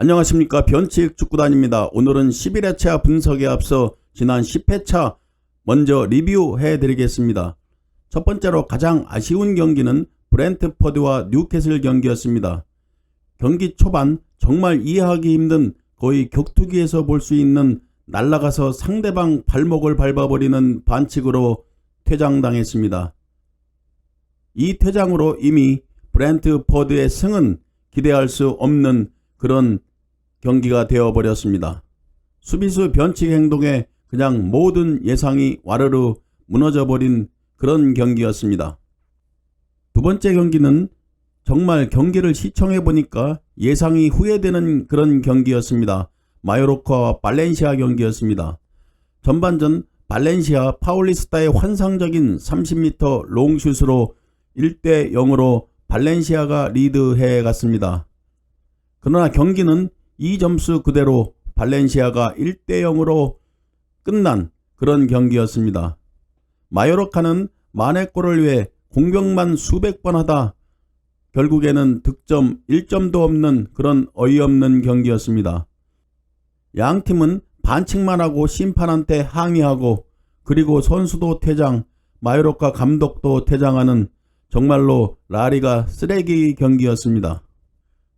안녕하십니까. 변칙 축구단입니다. 오늘은 11회차 분석에 앞서 지난 10회차 먼저 리뷰해 드리겠습니다. 첫 번째로 가장 아쉬운 경기는 브랜트퍼드와 뉴캐슬 경기였습니다. 경기 초반 정말 이해하기 힘든 거의 격투기에서 볼 수 있는 날아가서 상대방 발목을 밟아버리는 반칙으로 퇴장당했습니다. 이 퇴장으로 이미 브랜트퍼드의 승은 기대할 수 없는 그런 경기가 되어버렸습니다. 수비수 변칙 행동에 그냥 모든 예상이 와르르 무너져버린 그런 경기였습니다. 두 번째 경기는 정말 경기를 시청해보니까 예상이 후회되는 그런 경기였습니다. 마요르카와 발렌시아 경기였습니다. 전반전 발렌시아 파울리스타의 환상적인 30m 롱슛으로 1대 0으로 발렌시아가 리드해 갔습니다. 그러나 경기는 이 점수 그대로 발렌시아가 1대 0으로 끝난 그런 경기였습니다. 마요르카는 만회골을 위해 공격만 수백 번 하다 결국에는 득점 1점도 없는 그런 어이없는 경기였습니다. 양 팀은 반칙만 하고 심판한테 항의하고 그리고 선수도 퇴장, 마요르카 감독도 퇴장하는 정말로 라리가 쓰레기 경기였습니다.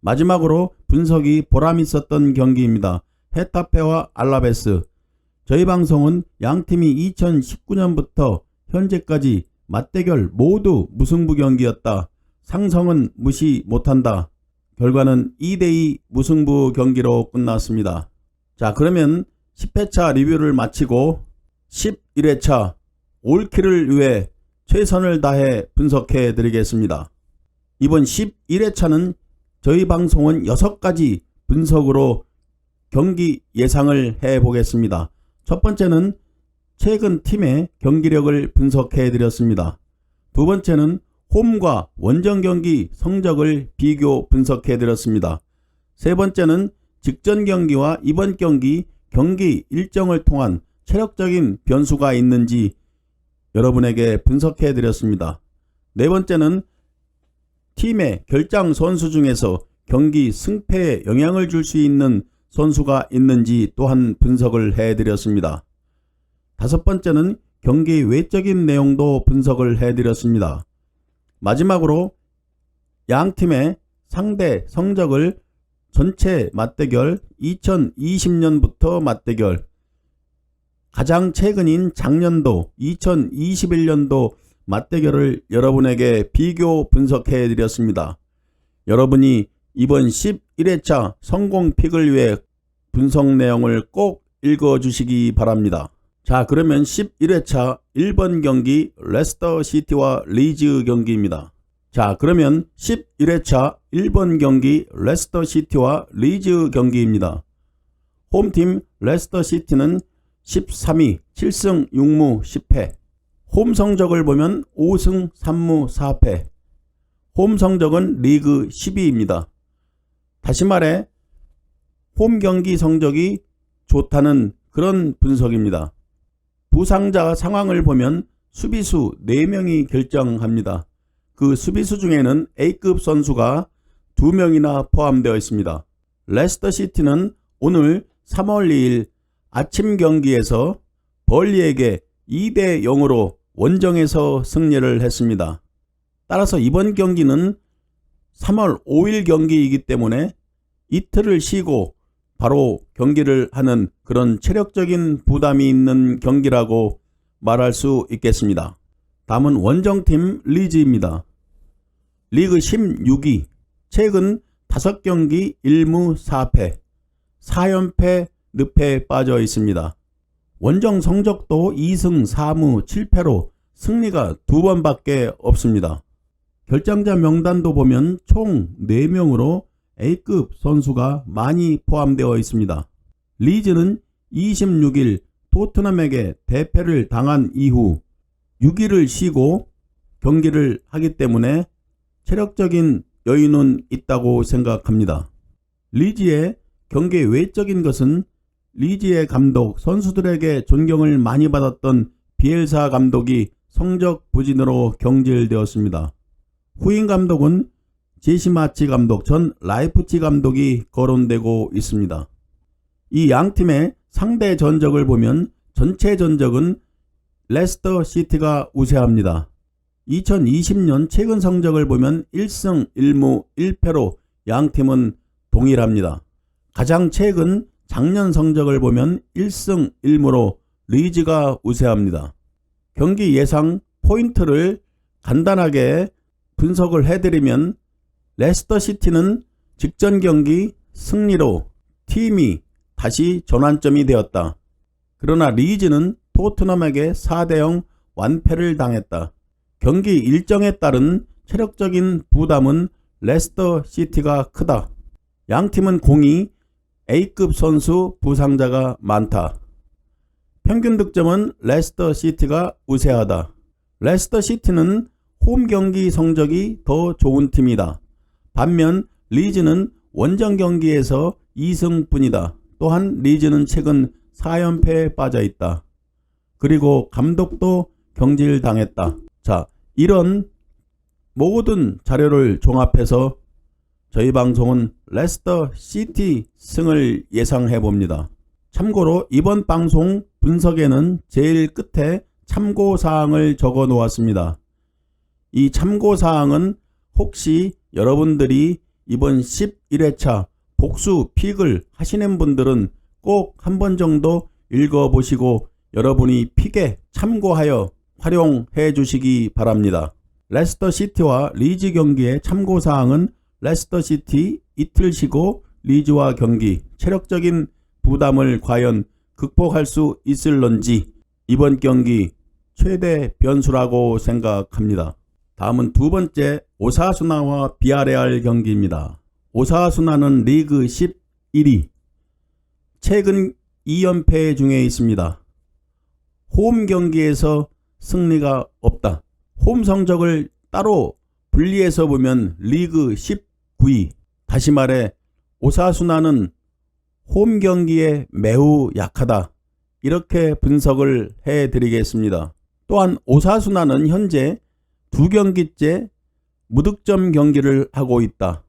마지막으로 분석이 보람있었던 경기입니다. 헤타페와 알라베스. 저희 방송은 양팀이 2019년부터 현재까지 맞대결 모두 무승부 경기였다. 상성은 무시 못한다. 결과는 2대2 무승부 경기로 끝났습니다. 자, 그러면 10회차 리뷰를 마치고 11회차 올킬을 위해 최선을 다해 분석해 드리겠습니다. 이번 11회차는 저희 방송은 6가지 분석으로 경기 예상을 해 보겠습니다. 첫 번째는 최근 팀의 경기력을 분석해 드렸습니다. 두 번째는 홈과 원정 경기 성적을 비교 분석해 드렸습니다. 세 번째는 직전 경기와 이번 경기 일정을 통한 체력적인 변수가 있는지 여러분에게 분석해 드렸습니다. 네 번째는 팀의 결장 선수 중에서 경기 승패에 영향을 줄 수 있는 선수가 있는지 또한 분석을 해드렸습니다. 다섯 번째는 경기 외적인 내용도 분석을 해드렸습니다. 마지막으로 양 팀의 상대 성적을 전체 맞대결 2020년부터 맞대결 가장 최근인 작년도 2021년도 맞대결을 여러분에게 비교 분석해 드렸습니다. 여러분이 이번 11회차 성공픽을 위해 분석 내용을 꼭 읽어주시기 바랍니다. 자, 그러면 11회차 1번 경기 레스터 시티와 리즈 경기입니다. 자, 그러면 11회차 1번 경기 레스터 시티와 리즈 경기입니다. 홈팀 레스터 시티는 13위 7승 6무 10패. 홈 성적을 보면 5승 3무 4패. 홈 성적은 리그 10위입니다. 다시 말해 홈 경기 성적이 좋다는 그런 분석입니다. 부상자 상황을 보면 수비수 4명이 결정합니다. 그 수비수 중에는 A급 선수가 2명이나 포함되어 있습니다. 레스터 시티는 오늘 3월 2일 아침 경기에서 벌리에게 2대 0으로 원정에서 승리를 했습니다. 따라서 이번 경기는 3월 5일 경기이기 때문에 이틀을 쉬고 바로 경기를 하는 그런 체력적인 부담이 있는 경기라고 말할 수 있겠습니다. 다음은 원정팀 리즈입니다. 리그 16위, 최근 5경기 1무 4패, 4연패 늪에 빠져 있습니다. 원정 성적도 2승 4무 7패로 승리가 2번밖에 없습니다. 결장자 명단도 보면 총 4명으로 A급 선수가 많이 포함되어 있습니다. 리즈는 26일 토트넘에게 대패를 당한 이후 6일을 쉬고 경기를 하기 때문에 체력적인 여유는 있다고 생각합니다. 리즈의 경기 외적인 것은 리즈의 감독, 선수들에게 존경을 많이 받았던 비엘사 감독이 성적 부진으로 경질되었습니다. 후임 감독은 제시마치 감독, 전 라이프치 감독이 거론되고 있습니다. 이 양팀의 상대 전적을 보면 전체 전적은 레스터 시티가 우세합니다. 2020년 최근 성적을 보면 1승 1무 1패로 양팀은 동일합니다. 가장 최근 작년 성적을 보면 1승 1무로 리즈가 우세합니다. 경기 예상 포인트를 간단하게 분석을 해드리면 레스터 시티는 직전 경기 승리로 팀이 다시 전환점이 되었다. 그러나 리즈는 토트넘에게 4대0 완패를 당했다. 경기 일정에 따른 체력적인 부담은 레스터 시티가 크다. 양팀은 공이 A급 선수 부상자가 많다. 평균 득점은 레스터 시티가 우세하다. 레스터 시티는 홈 경기 성적이 더 좋은 팀이다. 반면 리즈는 원정 경기에서 2승뿐이다. 또한 리즈는 최근 4연패에 빠져 있다. 그리고 감독도 경질당했다. 자, 이런 모든 자료를 종합해서 저희 방송은 레스터 시티 승을 예상해 봅니다. 참고로 이번 방송 분석에는 제일 끝에 참고사항을 적어 놓았습니다. 이 참고사항은 혹시 여러분들이 이번 11회차 복수 픽을 하시는 분들은 꼭 한 번 정도 읽어보시고 여러분이 픽에 참고하여 활용해 주시기 바랍니다. 레스터 시티와 리즈 경기의 참고사항은 레스터 시티 이틀 쉬고 리즈와 경기, 체력적인 부담을 과연 극복할 수 있을런지 이번 경기 최대 변수라고 생각합니다. 다음은 두 번째 오사수나와 비아레알 경기입니다. 오사수나는 리그 11위, 최근 2연패 중에 있습니다. 홈 경기에서 승리가 없다. 홈 성적을 따로 분리해서 보면 리그 19위, 다시 말해 오사수나는 홈 경기에 매우 약하다. 이렇게 분석을 해드리겠습니다. 또한 오사수나는 현재 2경기째 무득점 경기를 하고 있다.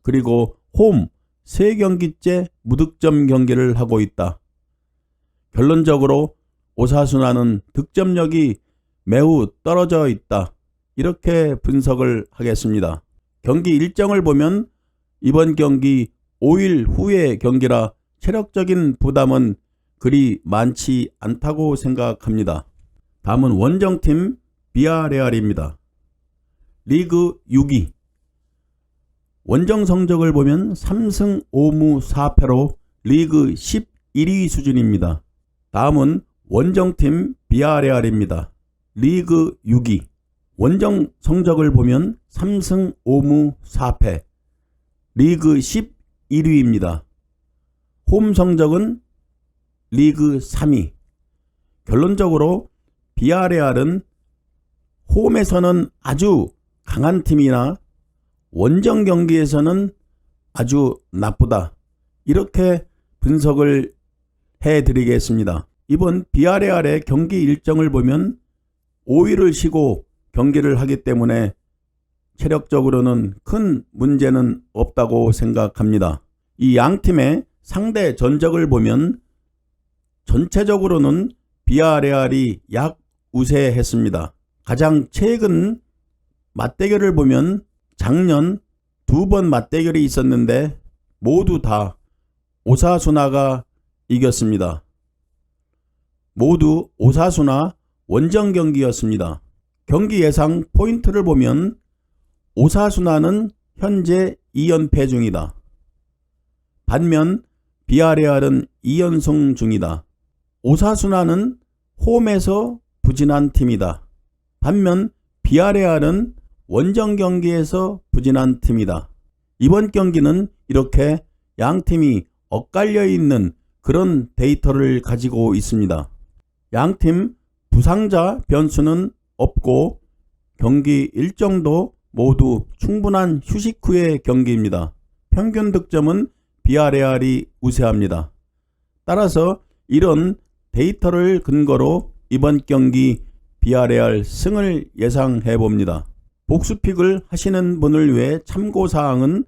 그리고 홈 3경기째 무득점 경기를 하고 있다. 결론적으로 오사수나는 득점력이 매우 떨어져 있다. 이렇게 분석을 하겠습니다. 경기 일정을 보면 이번 경기 5일 후의 경기라 체력적인 부담은 그리 많지 않다고 생각합니다. 다음은 원정팀 비아레알입니다. 리그 6위. 원정 성적을 보면 3승 5무 4패로 리그 11위 수준입니다. 다음은 원정팀 비아레알입니다. 리그 6위. 원정 성적을 보면 3승 5무 4패. 리그 11위입니다. 홈 성적은 리그 3위. 결론적으로 비아레알은 홈에서는 아주 강한 팀이나 원정 경기에서는 아주 나쁘다. 이렇게 분석을 해드리겠습니다. 이번 비아레알의 경기 일정을 보면 5일을 쉬고 경기를 하기 때문에 체력적으로는 큰 문제는 없다고 생각합니다. 이 양팀의 상대 전적을 보면 전체적으로는 비아레알이 약 우세했습니다. 가장 최근 맞대결을 보면 작년 2번 맞대결이 있었는데 모두 다 오사수나가 이겼습니다. 모두 오사수나 원정 경기였습니다. 경기 예상 포인트를 보면 오사수나는 현재 2연패 중이다. 반면 비아레알은 2연승 중이다. 오사수나는 홈에서 부진한 팀이다. 반면 비아레알은 원정 경기에서 부진한 팀이다. 이번 경기는 이렇게 양팀이 엇갈려 있는 그런 데이터를 가지고 있습니다. 양팀 부상자 변수는 없고 경기 일정도 모두 충분한 휴식 후의 경기입니다. 평균 득점은 비아레알이 우세합니다. 따라서 이런 데이터를 근거로 이번 경기 비아레알 승을 예상해 봅니다. 복수픽을 하시는 분을 위해 참고사항은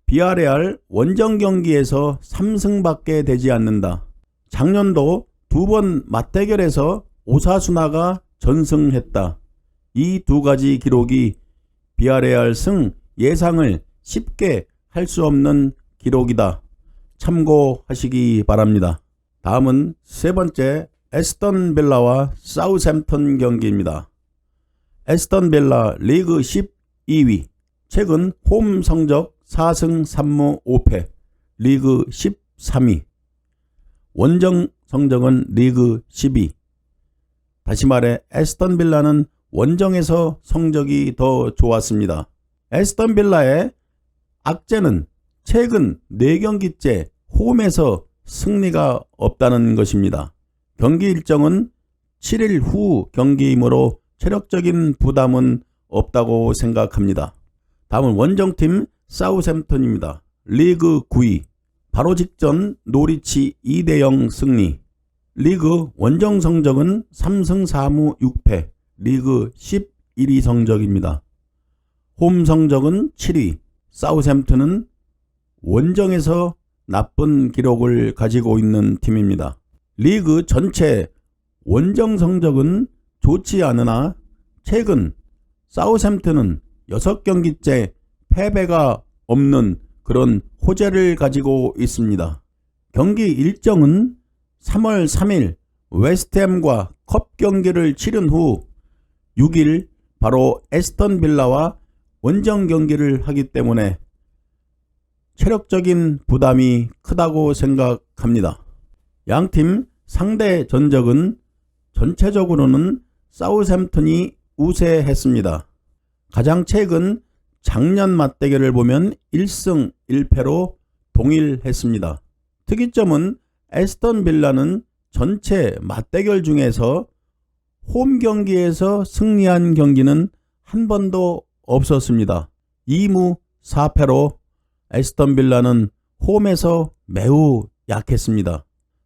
비아레알 원정 경기에서 3승밖에 되지 않는다. 작년도 2번 맞대결에서 오사수나가 전승했다. 이 두 가지 기록이 비아레알 승 예상을 쉽게 할 수 없는 기록이다. 참고하시기 바랍니다. 다음은 세 번째 에스턴 빌라와 사우샘턴 경기입니다. 에스턴 빌라 리그 12위, 최근 홈 성적 4승 3무 5패, 리그 13위. 원정 성적은 리그 12. 다시 말해 에스턴 빌라는 원정에서 성적이 더 좋았습니다. 에스턴 빌라의 악재는 최근 4경기째 홈에서 승리가 없다는 것입니다. 경기 일정은 7일 후 경기이므로 체력적인 부담은 없다고 생각합니다. 다음은 원정팀 사우샘턴입니다. 리그 9위, 바로 직전 노리치 2대0 승리. 리그 원정 성적은 3승 4무 6패, 리그 11위 성적입니다. 홈 성적은 7위. 사우샘턴은 원정에서 나쁜 기록을 가지고 있는 팀입니다. 리그 전체 원정 성적은 좋지 않으나 최근 사우샘턴은 6경기째 패배가 없는 그런 호재를 가지고 있습니다. 경기 일정은 3월 3일 웨스트햄과 컵 경기를 치른 후 6일 바로 에스턴 빌라와 원정 경기를 하기 때문에 체력적인 부담이 크다고 생각합니다. 양팀 상대 전적은 전체적으로는 사우샘턴이 우세했습니다. 가장 최근 작년 맞대결을 보면 1승 1패로 동일했습니다. 특이점은 에스턴 빌라는 전체 맞대결 중에서 홈 경기에서 승리한 경기는 한 번도 없었습니다. 2무 4패로 에스턴 빌라는 홈에서 매우 약했습니다.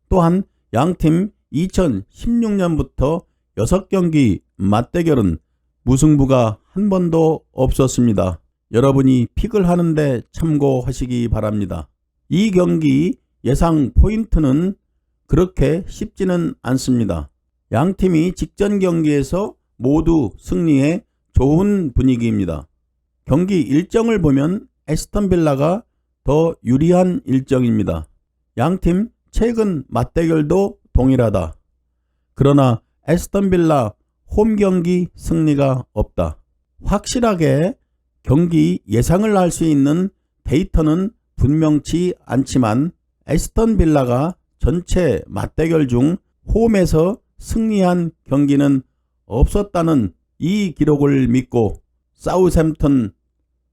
또한 양팀 2016년부터 6경기 맞대결은 무승부가 한 번도 없었습니다. 여러분이 픽을 하는데 참고하시기 바랍니다. 이 경기 예상 포인트는 그렇게 쉽지는 않습니다. 양팀이 직전 경기에서 모두 승리해 좋은 분위기입니다. 경기 일정을 보면 에스턴 빌라가 더 유리한 일정입니다. 양팀 최근 맞대결도 동일하다. 그러나 에스턴 빌라 홈 경기 승리가 없다. 확실하게 경기 예상을 할 수 있는 데이터는 분명치 않지만 에스턴 빌라가 전체 맞대결 중 홈에서 승리한 경기는 없었다는 이 기록을 믿고 사우샘턴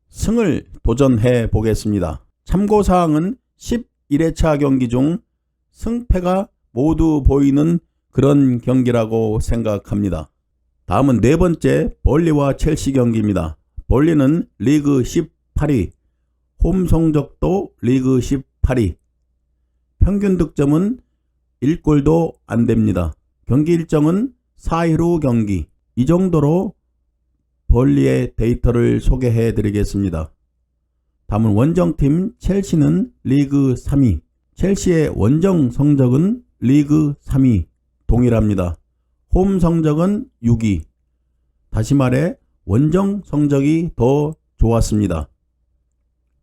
승을 도전해 보겠습니다. 참고사항은 11회차 경기 중 승패가 모두 보이는 그런 경기라고 생각합니다. 다음은 네 번째 벌리와 첼시 경기입니다. 벌리는 리그 18위, 홈 성적도 리그 18위, 평균 득점은 1골도 안 됩니다. 경기 일정은 4일 후 경기. 이 정도로 벌리의 데이터를 소개해 드리겠습니다. 다음은 원정팀 첼시는 리그 3위. 첼시의 원정 성적은 리그 3위 동일합니다. 홈 성적은 6위. 다시 말해 원정 성적이 더 좋았습니다.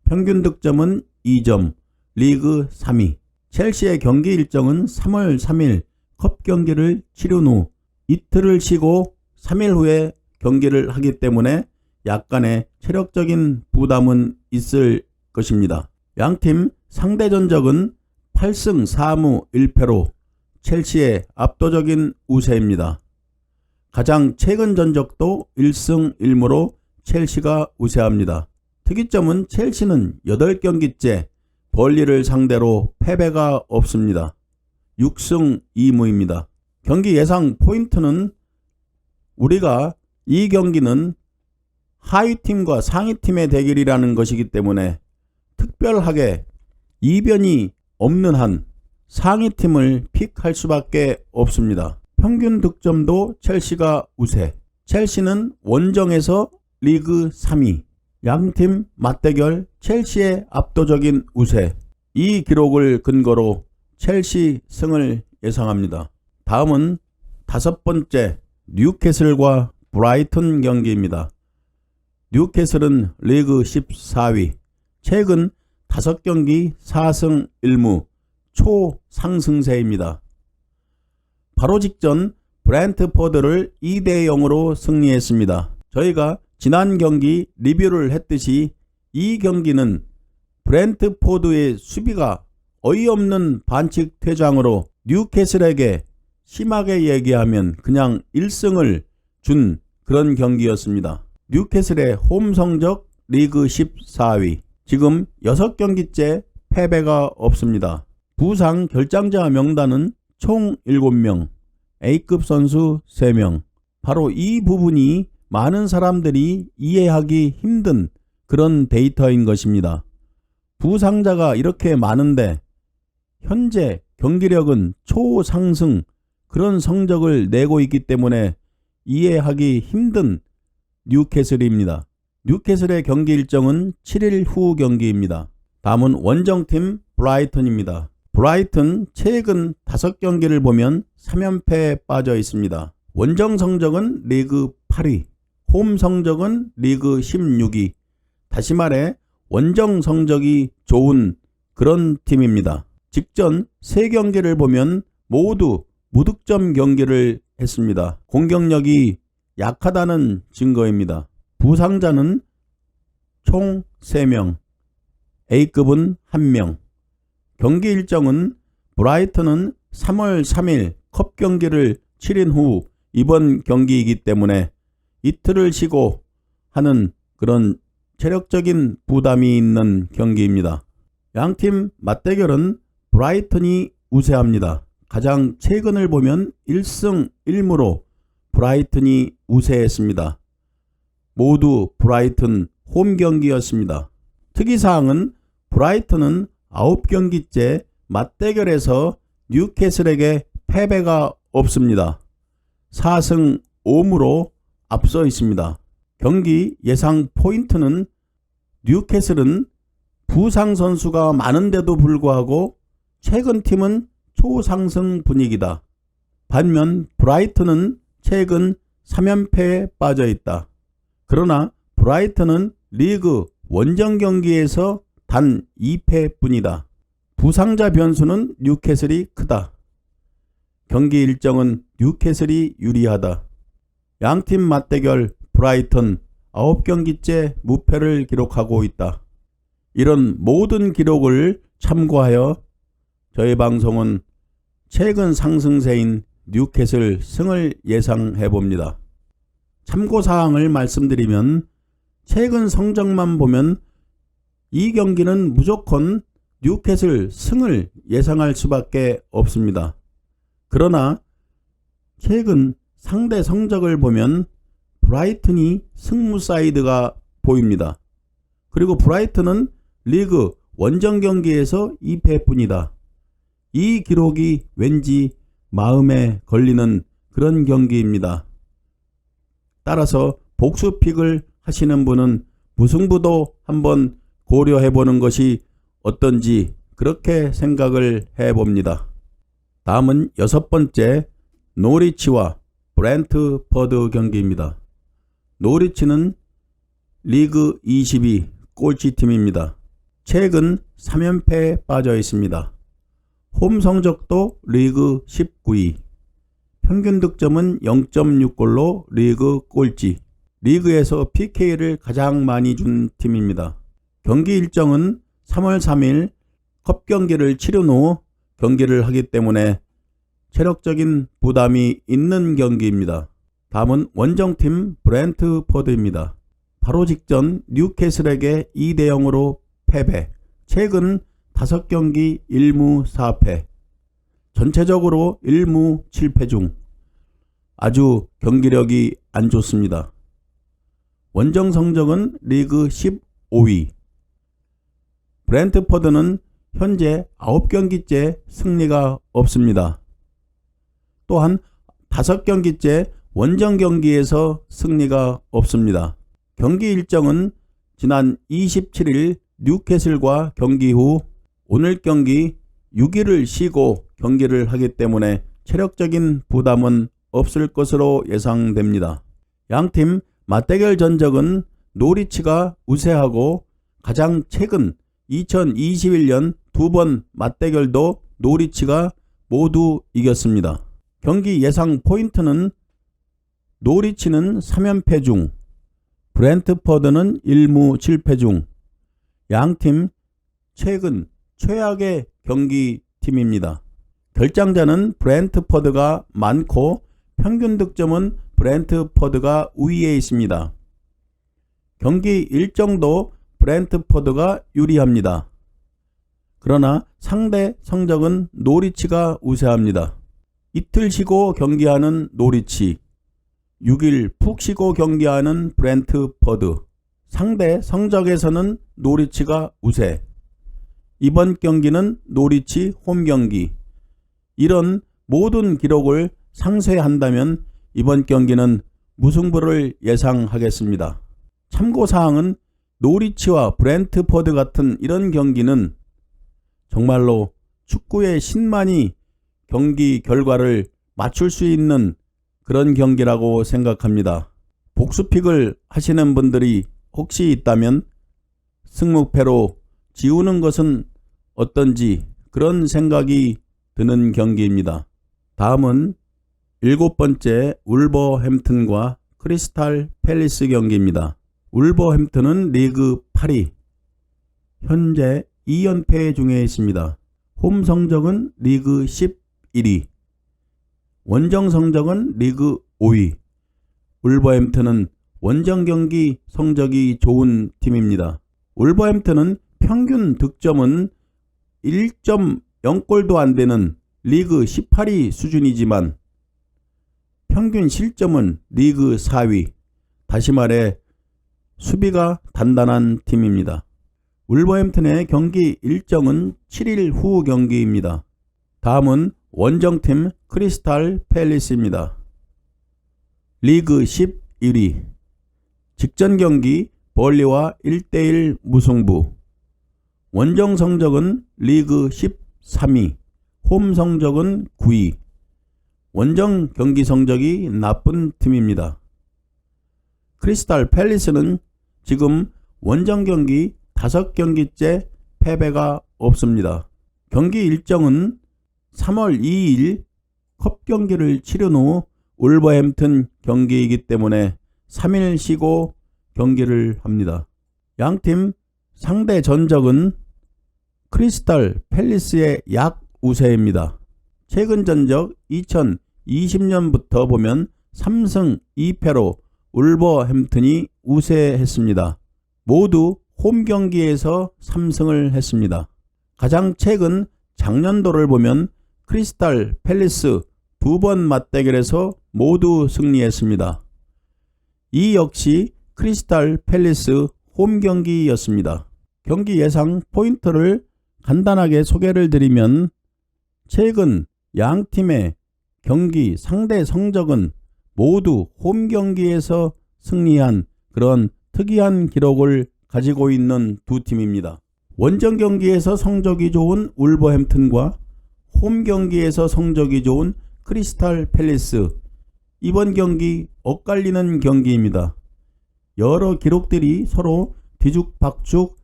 평균 득점은 2점, 리그 3위. 첼시의 경기 일정은 3월 3일 컵 경기를 치른 후 이틀을 쉬고 3일 후에 경기를 하기 때문에 약간의 체력적인 부담은 있을 것입니다. 양팀 상대 전적은 8승 4무 1패로 첼시의 압도적인 우세입니다. 가장 최근 전적도 1승 1무로 첼시가 우세합니다. 특이점은 첼시는 8경기째 벌리를 상대로 패배가 없습니다. 6승 2무입니다. 경기 예상 포인트는 우리가 이 경기는 하위팀과 상위팀의 대결이라는 것이기 때문에 특별하게 이변이 없는 한 상위팀을 픽할 수밖에 없습니다. 평균 득점도 첼시가 우세. 첼시는 원정에서 리그 3위. 양팀 맞대결 첼시의 압도적인 우세. 이 기록을 근거로 첼시 승을 예상합니다. 다음은 5번째 뉴캐슬과 브라이튼 경기입니다. 뉴캐슬은 리그 14위. 최근 5경기 4승 1무 초상승세입니다. 바로 직전 브랜트포드를 2대0으로 승리했습니다. 저희가 지난 경기 리뷰를 했듯이 이 경기는 브랜트포드의 수비가 어이없는 반칙 퇴장으로 뉴캐슬에게 심하게 얘기하면 그냥 1승을 준 그런 경기였습니다. 뉴캐슬의 홈 성적 리그 14위. 지금 6경기째 패배가 없습니다. 부상 결장자 명단은 총 7명, A급 선수 3명. 바로 이 부분이 많은 사람들이 이해하기 힘든 그런 데이터인 것입니다. 부상자가 이렇게 많은데 현재 경기력은 초상승 그런 성적을 내고 있기 때문에 이해하기 힘든 뉴캐슬입니다. 뉴캐슬의 경기 일정은 7일 후 경기입니다. 다음은 원정팀 브라이튼입니다. 브라이튼 최근 5경기를 보면 3연패에 빠져 있습니다. 원정 성적은 리그 8위, 홈 성적은 리그 16위. 다시 말해 원정 성적이 좋은 그런 팀입니다. 직전 3경기를 보면 모두 무득점 경기를 했습니다. 공격력이 약하다는 증거입니다. 부상자는 총 3명, A급은 1명. 경기 일정은 브라이튼은 3월 3일 컵 경기를 치른 후 이번 경기이기 때문에 이틀을 쉬고 하는 그런 체력적인 부담이 있는 경기입니다. 양팀 맞대결은 브라이튼이 우세합니다. 가장 최근을 보면 1승 1무로 브라이튼이 우세했습니다. 모두 브라이튼 홈 경기였습니다. 특이사항은 브라이튼은 9경기째 맞대결에서 뉴캐슬에게 패배가 없습니다. 4승 5무로 앞서 있습니다. 경기 예상 포인트는 뉴캐슬은 부상 선수가 많은데도 불구하고 최근 팀은 초상승 분위기다. 반면 브라이튼은 최근 3연패에 빠져 있다. 그러나 브라이튼은 리그 원정 경기에서 단 2패뿐이다. 부상자 변수는 뉴캐슬이 크다. 경기 일정은 뉴캐슬이 유리하다. 양팀 맞대결 브라이튼 9경기째 무패를 기록하고 있다. 이런 모든 기록을 참고하여 저희 방송은 최근 상승세인 뉴캐슬 승을 예상해 봅니다. 참고사항을 말씀드리면 최근 성적만 보면 이 경기는 무조건 뉴캐슬 승을 예상할 수밖에 없습니다. 그러나 최근 상대 성적을 보면 브라이튼이 승무 사이드가 보입니다. 그리고 브라이튼은 리그 원정 경기에서 2패뿐이다. 이 기록이 왠지 마음에 걸리는 그런 경기입니다. 따라서 복수픽을 하시는 분은 무승부도 한번 고려해보는 것이 어떤지 그렇게 생각을 해봅니다. 다음은 6번째 노리치와 브랜트퍼드 경기입니다. 노리치는 리그 22 꼴찌팀입니다. 최근 3연패에 빠져 있습니다. 홈 성적도 리그 19위. 평균 득점은 0.6골로 리그 꼴찌. 리그에서 PK를 가장 많이 준 팀입니다. 경기 일정은 3월 3일 컵 경기를 치른 후 경기를 하기 때문에 체력적인 부담이 있는 경기입니다. 다음은 원정팀 브랜트퍼드입니다. 바로 직전 뉴캐슬에게 2대0으로 패배. 최근 5경기 1무 4패. 전체적으로 1무 7패 중 아주 경기력이 안 좋습니다. 원정 성적은 리그 15위. 브랜트퍼드는 현재 9경기째 승리가 없습니다. 또한 5경기째 원정 경기에서 승리가 없습니다. 경기 일정은 지난 27일 뉴캐슬과 경기 후 오늘 경기 6일을 쉬고 경기를 하기 때문에 체력적인 부담은 없을 것으로 예상됩니다. 양팀 맞대결 전적은 노리치가 우세하고 가장 최근 2021년 2번 맞대결도 노리치가 모두 이겼습니다. 경기 예상 포인트는 노리치는 3연패 중, 브랜트퍼드는 1무 7패 중, 양팀 최근 최악의 경기팀입니다. 결장자는 브랜트퍼드가 많고 평균 득점은 브랜트퍼드가 우위에 있습니다. 경기 일정도 브랜트퍼드가 유리합니다. 그러나 상대 성적은 노리치가 우세합니다. 이틀 쉬고 경기하는 노리치, 6일 푹 쉬고 경기하는 브랜트퍼드, 상대 성적에서는 노리치가 우세. 이번 경기는 노리치 홈 경기. 이런 모든 기록을 상쇄한다면 이번 경기는 무승부를 예상하겠습니다. 참고사항은 노리치와 브랜트퍼드 같은 이런 경기는 정말로 축구의 신만이 경기 결과를 맞출 수 있는 그런 경기라고 생각합니다. 복수픽을 하시는 분들이 혹시 있다면 승무패로 지우는 것은 어떤지 그런 생각이 드는 경기입니다. 다음은 7번째 울버햄튼과 크리스탈 팰리스 경기입니다. 울버햄튼은 리그 8위, 현재 2연패 중에 있습니다. 홈 성적은 리그 11위, 원정 성적은 리그 5위. 울버햄튼은 원정 경기 성적이 좋은 팀입니다. 울버햄튼은 평균 득점은 1.0골도 안 되는 리그 18위 수준이지만 평균 실점은 리그 4위. 다시 말해 수비가 단단한 팀입니다. 울버햄튼의 경기 일정은 7일 후 경기입니다. 다음은 원정팀 크리스탈 팰리스입니다. 리그 11위. 직전 경기 벌리와 1대1 무승부. 원정 성적은 리그 13위. 홈 성적은 9위. 원정 경기 성적이 나쁜 팀입니다. 크리스탈 팰리스는 지금 원정 경기 5경기째 패배가 없습니다. 경기 일정은 3월 2일 컵 경기를 치른 후 울버햄튼 경기이기 때문에 3일 쉬고 경기를 합니다. 양팀 상대 전적은 크리스탈 팰리스의 약 우세입니다. 최근 전적 2020년부터 보면 3승 2패로 울버햄튼이 우세했습니다. 모두 홈 경기에서 3승을 했습니다. 가장 최근 작년도를 보면 크리스탈 팰리스 2번 맞대결에서 모두 승리했습니다. 이 역시 크리스탈 팰리스 홈 경기였습니다. 경기 예상 포인트를 간단하게 소개를 드리면 최근 양 팀의 경기 상대 성적은 모두 홈 경기에서 승리한 그런 특이한 기록을 가지고 있는 두 팀입니다. 원정 경기에서 성적이 좋은 울버햄튼과 홈 경기에서 성적이 좋은 크리스탈 팰리스. 이번 경기 엇갈리는 경기입니다. 여러 기록들이 서로 뒤죽박죽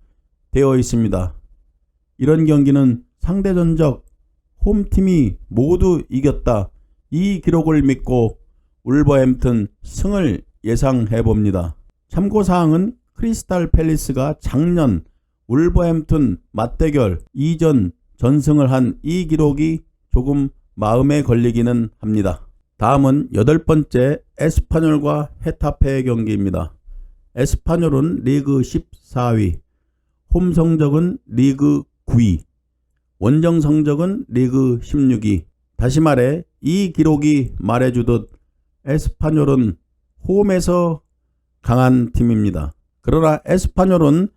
되어 있습니다. 이런 경기는 상대 전적 홈팀이 모두 이겼다. 이 기록을 믿고 울버햄튼 승을 예상해 봅니다. 참고사항은 크리스탈 팰리스가 작년 울버햄튼 맞대결 2전 전승을 한 이 기록이 조금 마음에 걸리기는 합니다. 다음은 8번째 에스파뇰과 헤타페의 경기입니다. 에스파뇰은 리그 14위, 홈 성적은 리그 9위, 원정 성적은 리그 16위. 다시 말해 이 기록이 말해주듯 에스파뇰은 홈에서 강한 팀입니다. 그러나 에스파뇰은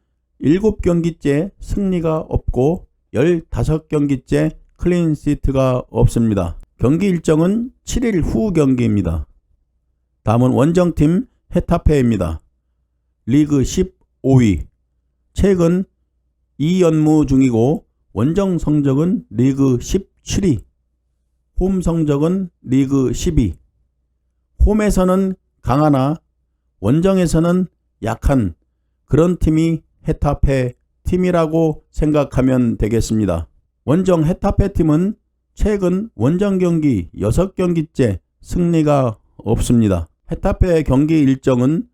7경기째 승리가 없고 15경기째 클린시트가 없습니다. 경기 일정은 7일 후 경기입니다. 다음은 원정팀 헤타페입니다. 리그 15위. 최근 2연무 중이고 원정 성적은 리그 17위. 홈 성적은 리그 10위. 홈에서는 강하나 원정에서는 약한 그런 팀이 헤타페 팀이라고 생각하면 되겠습니다. 원정 헤타페 팀은 최근 원정 경기 6경기째 승리가 없습니다. 헤타페의 경기 일정은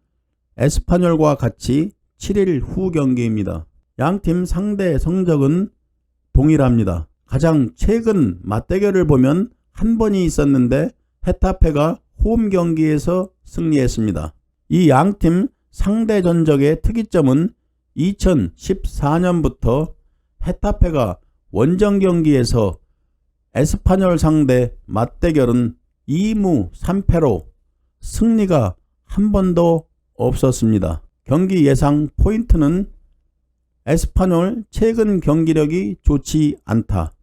에스파뇰과 같이 7일 후 경기입니다. 양팀 상대 성적은 동일합니다. 가장 최근 맞대결을 보면 한 번이 있었는데 헤타페가 홈 경기에서 승리했습니다. 이 양팀 상대 전적의 특이점은 2014년부터 헤타페가 원정 경기에서 에스파뇰 상대 맞대결은 2무 3패로 승리가 한 번도 없었습니다. 경기 예상 포인트는 에스파뇰 최근 경기력이 좋지 않다.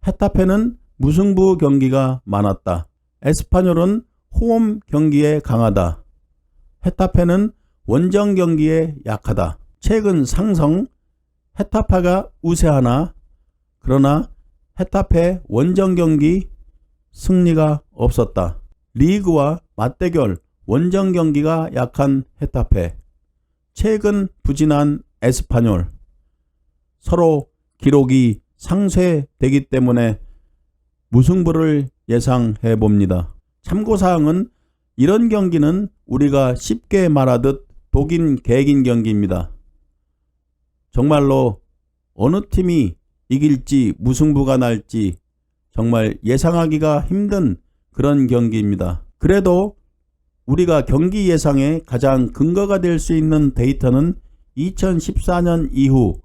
헤타페는 무승부 경기가 많았다. 에스파뇰은 홈 경기에 강하다. 헤타페는 원정 경기에 약하다. 최근 상성 헤타페가 우세하나 그러나 헤타페 원정 경기 승리가 없었다. 리그와 맞대결 원정 경기가 약한 헤타페, 최근 부진한 에스파뇰, 서로 기록이 상쇄되기 때문에 무승부를 예상해 봅니다. 참고사항은 이런 경기는 우리가 쉽게 말하듯 독인 개긴 경기입니다. 정말로 어느 팀이 이길지 무승부가 날지 정말 예상하기가 힘든 그런 경기입니다. 그래도 우리가 경기 예상에 가장 근거가 될 수 있는 데이터는 2014년 이후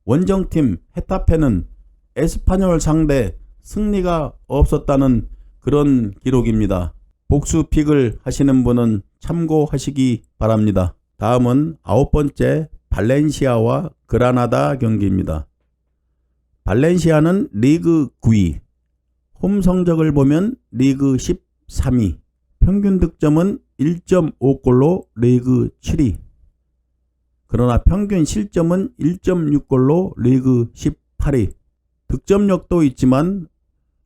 원정팀 헤타페는 에스파뇰 상대 승리가 없었다는 그런 기록입니다. 복수픽을 하시는 분은 참고하시기 바랍니다. 다음은 9번째 발렌시아와 그라나다 경기입니다. 발렌시아는 리그 9위, 홈 성적을 보면 리그 13위, 평균 득점은 1.5골로 리그 7위, 그러나 평균 실점은 1.6골로 리그 18위. 득점력도 있지만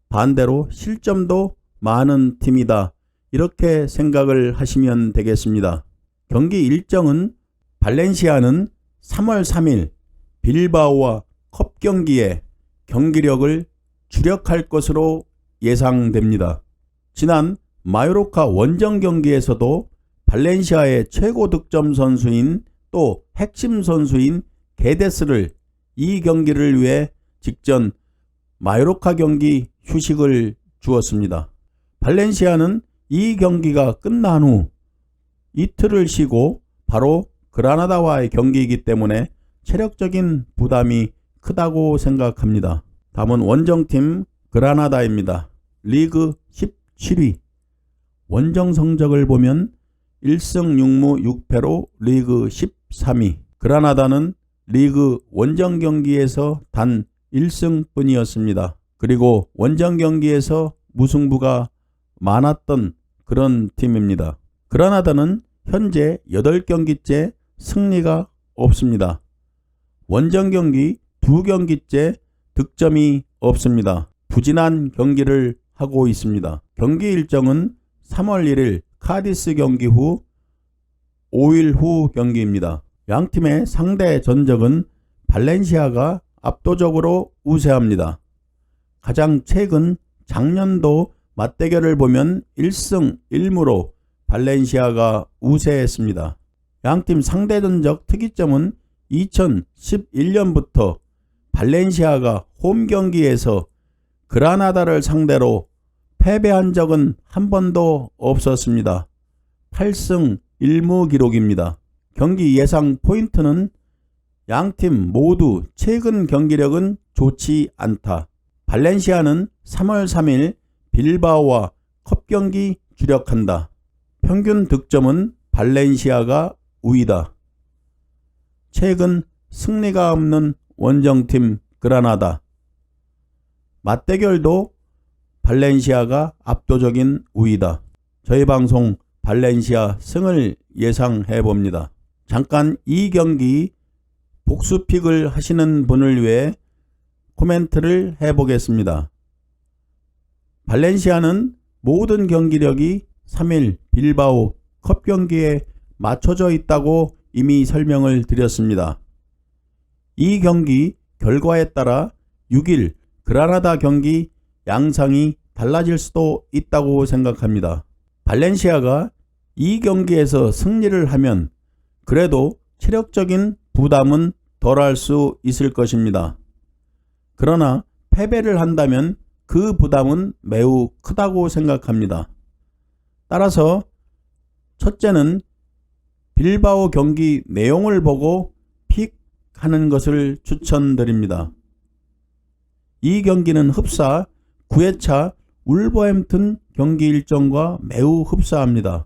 반대로 실점도 많은 팀이다. 이렇게 생각을 하시면 되겠습니다. 경기 일정은 발렌시아는 3월 3일 빌바오와 컵 경기에 경기력을 주력할 것으로 예상됩니다. 지난 마요르카 원정 경기에서도 발렌시아의 최고 득점 선수인 또 핵심 선수인 게데스를 이 경기를 위해 직전 마요르카 경기 휴식을 주었습니다. 발렌시아는 이 경기가 끝난 후 이틀을 쉬고 바로 그라나다와의 경기이기 때문에 체력적인 부담이 크다고 생각합니다. 다음은 원정팀 그라나다입니다. 리그 17위. 원정 성적을 보면 1승 6무 6패로 리그 13위. 그라나다는 리그 원정 경기에서 단 1승뿐이었습니다. 그리고 원정 경기에서 무승부가 많았던 그런 팀입니다. 그라나다는 현재 8경기째 승리가 없습니다. 원정 경기 2경기째 득점이 없습니다. 부진한 경기를 하고 있습니다. 경기 일정은 3월 1일 카디스 경기 후 5일 후 경기입니다. 양팀의 상대 전적은 발렌시아가 압도적으로 우세합니다. 가장 최근 작년도 맞대결을 보면 1승 1무로 발렌시아가 우세했습니다. 양팀 상대 전적 특이점은 2011년부터 발렌시아가 홈 경기에서 그라나다를 상대로 패배한 적은 한 번도 없었습니다. 8승 1무 기록입니다. 경기 예상 포인트는 양팀 모두 최근 경기력은 좋지 않다. 발렌시아는 3월 3일 빌바오와 컵 경기 주력한다. 평균 득점은 발렌시아가 우위다. 최근 승리가 없는 원정팀 그라나다. 맞대결도 발렌시아가 압도적인 우위다. 저희 방송 발렌시아 승을 예상해 봅니다. 잠깐 이 경기 복수픽을 하시는 분을 위해 코멘트를 해보겠습니다. 발렌시아는 모든 경기력이 3일 빌바오 컵 경기에 맞춰져 있다고 이미 설명을 드렸습니다. 이 경기 결과에 따라 6일 그라나다 경기 양상이 달라질 수도 있다고 생각합니다. 발렌시아가 이 경기에서 승리를 하면 그래도 체력적인 부담은 덜할 수 있을 것입니다. 그러나 패배를 한다면 그 부담은 매우 크다고 생각합니다. 따라서 첫째는 빌바오 경기 내용을 보고 픽하는 것을 추천드립니다. 이 경기는 흡사 9회차 울버햄튼 경기 일정과 매우 흡사합니다.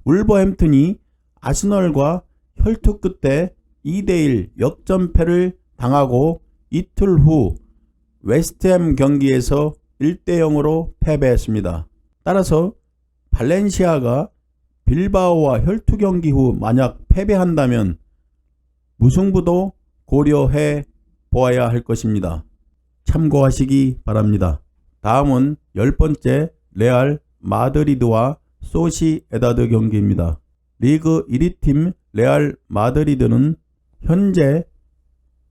울버햄튼이 아스널과 혈투 끝에 2대1 역전패를 당하고 이틀 후 웨스트햄 경기에서 1대0으로 패배했습니다. 따라서 발렌시아가 빌바오와 혈투 경기 후 만약 패배한다면 무승부도 고려해 보아야 할 것입니다. 참고하시기 바랍니다. 다음은 10번째 레알 마드리드와 소시에다드 경기입니다. 리그 1위 팀 레알 마드리드는 현재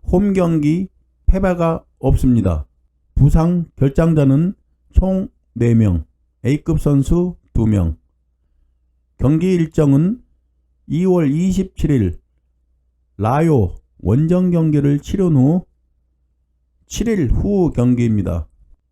홈 경기 패배가 없습니다. 부상 결장자는 총 4명, A급 선수 2명. 경기 일정은 2월 27일 라요 원정 경기를 치른 후 7일 후 경기입니다.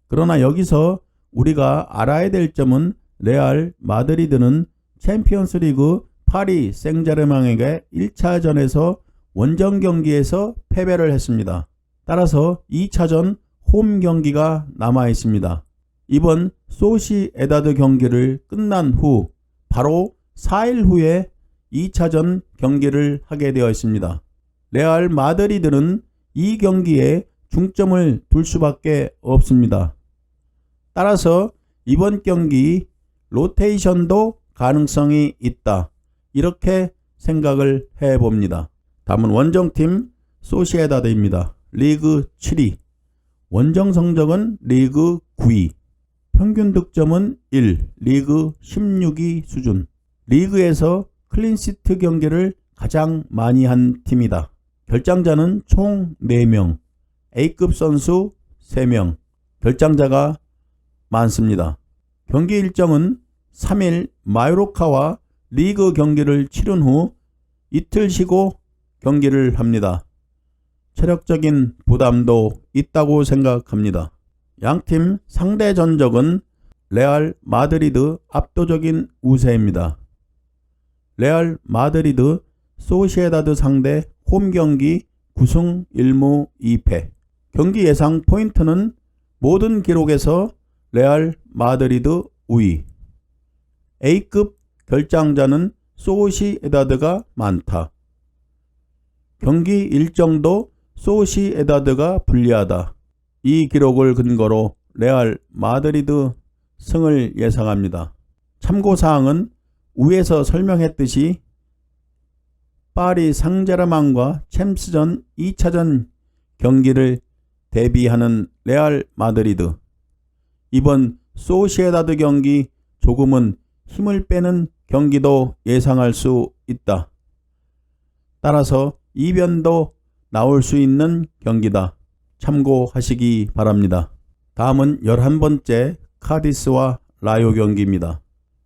그러나 여기서 우리가 알아야 될 점은 레알 마드리드는 챔피언스 리그 파리 생제르맹에게 1차전에서 원정 경기에서 패배를 했습니다. 따라서 2차전 홈 경기가 남아 있습니다. 이번 소시에다드 경기를 끝난 후 바로 4일 후에 2차전 경기를 하게 되어 있습니다. 레알 마드리드는 이 경기에 중점을 둘 수밖에 없습니다. 따라서 이번 경기 로테이션도 가능성이 있다. 이렇게 생각을 해봅니다. 다음은 원정팀 소시에다드입니다. 리그 7위, 원정 성적은 리그 9위, 평균 득점은 1, 리그 16위 수준. 리그에서 클린시트 경기를 가장 많이 한 팀이다. 결장자는 총 4명, A급 선수 3명, 결장자가 많습니다. 경기 일정은 3일 마요르카와 리그 경기를 치른 후 이틀 쉬고 경기를 합니다. 체력적인 부담도 있다고 생각합니다. 양팀 상대 전적은 레알 마드리드 압도적인 우세입니다. 레알 마드리드 소시에다드 상대 홈 경기 9승 1무 2패. 경기 예상 포인트는 모든 기록에서 레알 마드리드 우위. A급 결장자는 소시에다드가 많다. 경기 일정도 소시에다드가 불리하다. 이 기록을 근거로 레알 마드리드 승을 예상합니다. 참고사항은 위에서 설명했듯이 파리 상제르맹과 챔스전 2차전 경기를 대비하는 레알 마드리드. 이번 소시에다드 경기 조금은 힘을 빼는 경기도 예상할 수 있다. 따라서 이변도 나올 수 있는 경기다. 참고하시기 바랍니다. 다음은 11번째 카디스와 라요 경기입니다.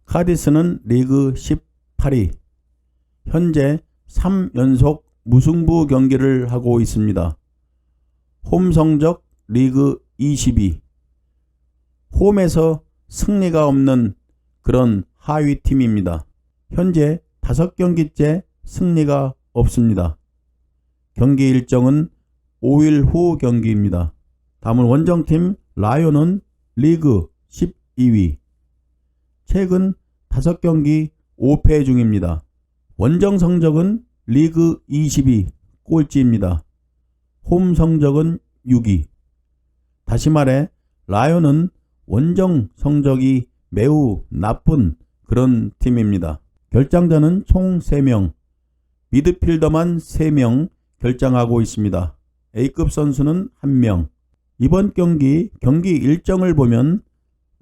카디스는 리그 18위, 현재 3연속 무승부 경기를 하고 있습니다. 홈 성적 리그 20위, 홈에서 승리가 없는 그런 하위 팀입니다. 현재 5경기째 승리가 없습니다. 경기 일정은 5일 후 경기입니다. 다음은 원정팀 라요는 리그 12위, 최근 5경기 5패 중입니다. 원정 성적은 리그 20위 꼴찌입니다. 홈 성적은 6위. 다시 말해 라요는 원정 성적이 매우 나쁜 그런 팀입니다. 결장자는 총 3명, 미드필더만 3명 결장하고 있습니다. A급 선수는 1명. 이번 경기 일정을 보면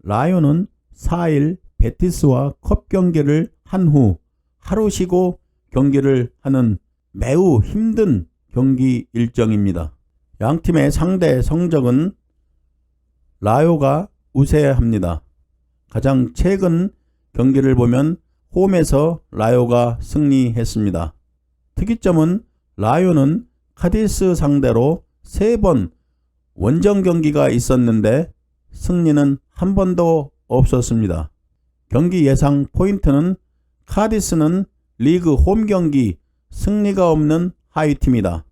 라이온은 4일 베티스와 컵 경기를 한 후 하루 쉬고 경기를 하는 매우 힘든 경기 일정입니다. 양팀의 상대 성적은 라요가 우세합니다. 가장 최근 경기를 보면 홈에서 라요가 승리했습니다. 특이점은 라요는 카디스 상대로 3번 원정 경기가 있었는데 승리는 한 번도 없었습니다. 경기 예상 포인트는 카디스는 리그 홈 경기 승리가 없는 하위팀이다.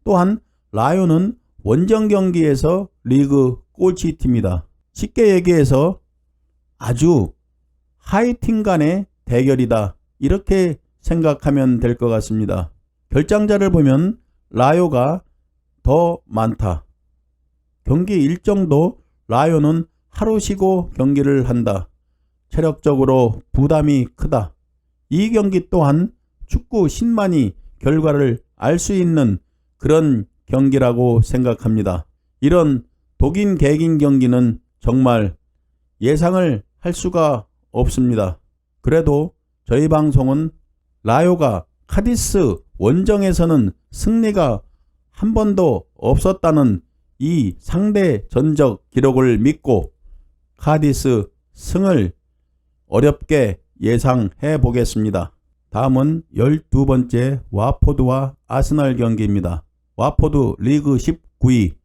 또한 라요는 원정 경기에서 리그 꼴찌팀이다. 쉽게 얘기해서 아주 하위팀 간의 대결이다. 이렇게 생각하면 될 것 같습니다. 결장자를 보면 라요가 더 많다. 경기 일정도 라요는 하루 쉬고 경기를 한다. 체력적으로 부담이 크다. 이 경기 또한 축구 신만이 결과를 알 수 있는 그런 경기라고 생각합니다. 이런 독인 개긴 경기는 정말 예상을 할 수가 없습니다. 그래도 저희 방송은 라요가 카디스 원정에서는 승리가 한 번도 없었다는 이 상대 전적 기록을 믿고 카디스 승을 어렵게 예상해 보겠습니다. 다음은 12번째 와포드와 아스널 경기입니다. 와포드 리그 19위,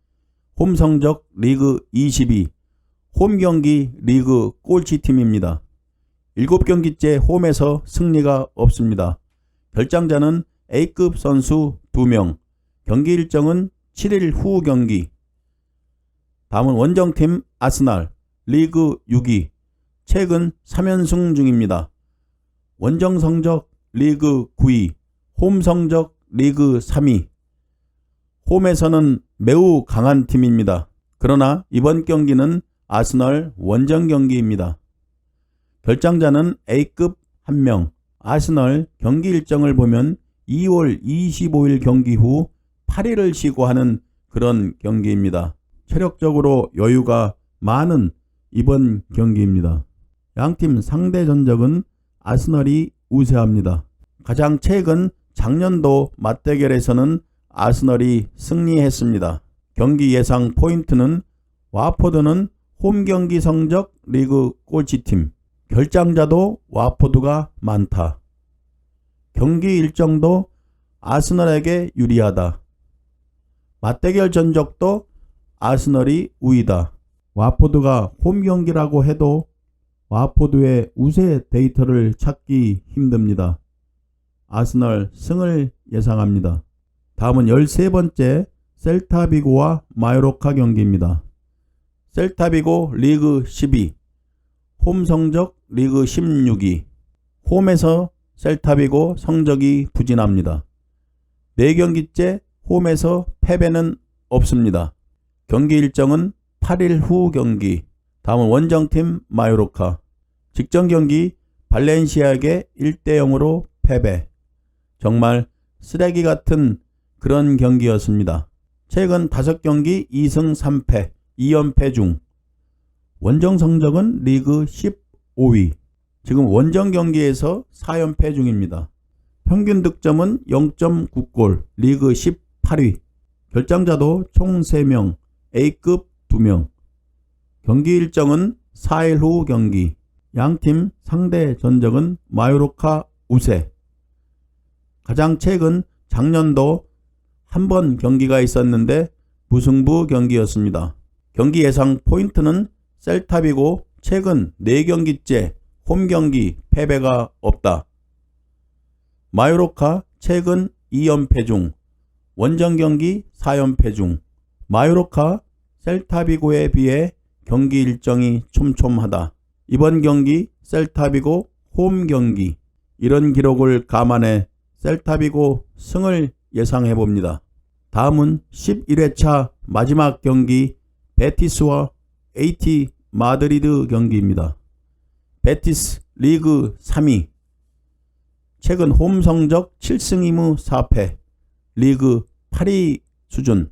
홈 성적 리그 22, 홈 경기 리그 꼴찌팀입니다. 7경기째 홈에서 승리가 없습니다. 결장자는 A급 선수 2명, 경기 일정은 7일 후 경기. 다음은 원정팀 아스널 리그 6위, 최근 3연승 중입니다. 원정 성적 리그 9위, 홈 성적 리그 3위. 홈에서는 매우 강한 팀입니다. 그러나 이번 경기는 아스널 원정 경기입니다. 결장자는 A급 1명. 아스널 경기 일정을 보면 2월 25일 경기 후 8일을 쉬고 하는 그런 경기입니다. 체력적으로 여유가 많은 이번 경기입니다. 양팀 상대 전적은 아스널이 우세합니다. 가장 최근 작년도 맞대결에서는 아스널이 승리했습니다. 경기 예상 포인트는 와포드는 홈 경기 성적 리그 꼴찌팀, 결장자도 와포드가 많다. 경기 일정도 아스널에게 유리하다. 맞대결 전적도 아스널이 우위다. 와포드가 홈 경기라고 해도 와포드의 우세 데이터를 찾기 힘듭니다. 아스널 승을 예상합니다. 다음은 13번째 셀타비고와 마요르카 경기입니다. 셀타비고 리그 12, 홈 성적 리그 16위. 홈에서 셀타비고 성적이 부진합니다. 4경기째 홈에서 패배는 없습니다. 경기 일정은 8일 후 경기. 다음은 원정팀 마요르카. 직전 경기 발렌시아에게 1대0으로 패배. 정말 쓰레기 같은 그런 경기였습니다. 최근 5경기 2승 3패, 2연패 중. 원정 성적은 리그 15위. 지금 원정 경기에서 4연패 중입니다. 평균 득점은 0.9골, 리그 18위. 결장자도 총 3명, A급 2명. 경기 일정은 4일 후 경기. 양팀 상대 전적은 마요르카 우세. 가장 최근 작년도 한 번 경기가 있었는데 무승부 경기였습니다. 경기 예상 포인트는 셀타비고 최근 4경기째 홈 경기 패배가 없다. 마요르카 최근 2연패 중, 원정 경기 4연패 중. 마요르카 셀타비고에 비해 경기 일정이 촘촘하다. 이번 경기 셀타비고 홈 경기. 이런 기록을 감안해 셀타비고 승을 예상해봅니다. 다음은 11회차 마지막 경기 베티스와 AT 마드리드 경기입니다. 베티스 리그 3위, 최근 홈 성적 7승 2무 4패, 리그 8위 수준.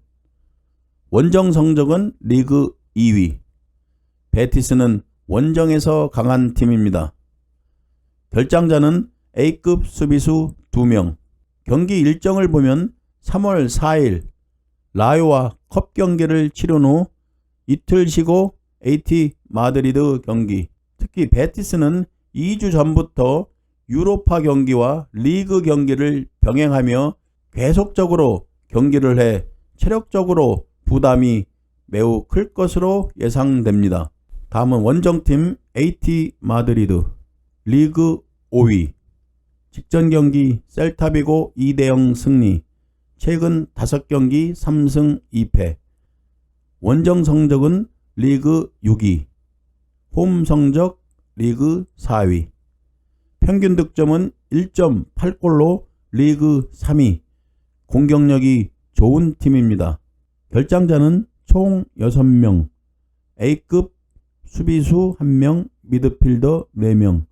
원정 성적은 리그 2위. 베티스는 원정에서 강한 팀입니다. 결장자는 A급 수비수 2명. 경기 일정을 보면 3월 4일 라요와 컵 경기를 치른 후 이틀 쉬고 AT 마드리드 경기. 특히 베티스는 2주 전부터 유로파 경기와 리그 경기를 병행하며 계속적으로 경기를 해 체력적으로 부담이 매우 클 것으로 예상됩니다. 다음은 원정팀 AT 마드리드. 리그 5위. 직전 경기 셀타비고 2대0 승리. 최근 5경기 3승 2패. 원정 성적은 리그 6위. 홈 성적 리그 4위. 평균 득점은 1.8골로 리그 3위. 공격력이 좋은 팀입니다. 결장자는 총 6명. A급 수비수 1명, 미드필더 4명.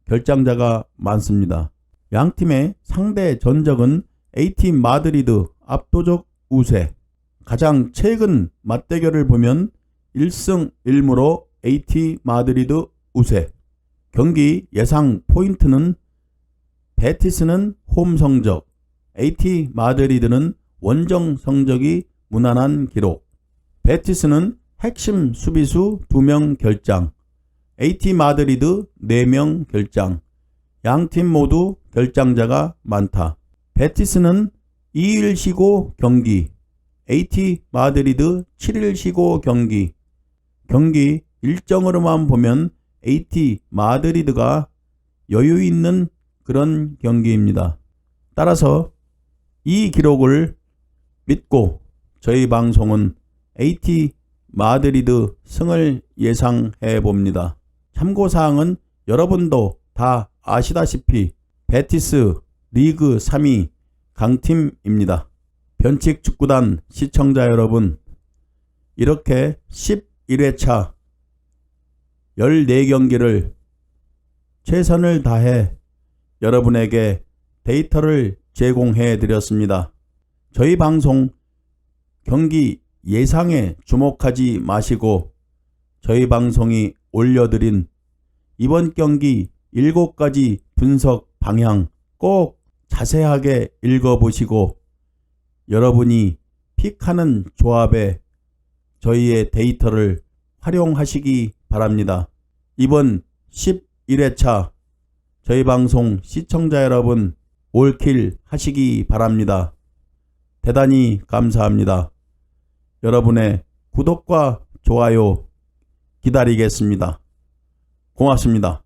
결장자가 많습니다. 양팀의 상대 전적은 AT 마드리드 압도적 우세. 가장 최근 맞대결을 보면 1승 1무로 AT 마드리드 우세. 경기 예상 포인트는 베티스는 홈 성적, AT 마드리드는 원정 성적이 무난한 기록. 베티스는 핵심 수비수 2명 결장, AT 마드리드 4명 결장. 양팀 모두 결장자가 많다. 베티스는 2일 쉬고 경기, AT 마드리드 7일 쉬고 경기. 경기 일정으로만 보면 AT 마드리드가 여유 있는 그런 경기입니다. 따라서 이 기록을 믿고 저희 방송은 AT 마드리드 승을 예상해 봅니다. 참고사항은 여러분도 다 아시다시피 베티스 리그 3위 강팀입니다. 변칙 축구단 시청자 여러분, 이렇게 11회차 14경기를 최선을 다해 여러분에게 데이터를 제공해 드렸습니다. 저희 방송 경기 예상에 주목하지 마시고 저희 방송이 올려드린 이번 경기 7가지 분석 방향 꼭 자세하게 읽어보시고 여러분이 픽하는 조합에 저희의 데이터를 활용하시기 바랍니다. 이번 11회차 저희 방송 시청자 여러분 올킬 하시기 바랍니다. 대단히 감사합니다. 여러분의 구독과 좋아요 기다리겠습니다. 고맙습니다.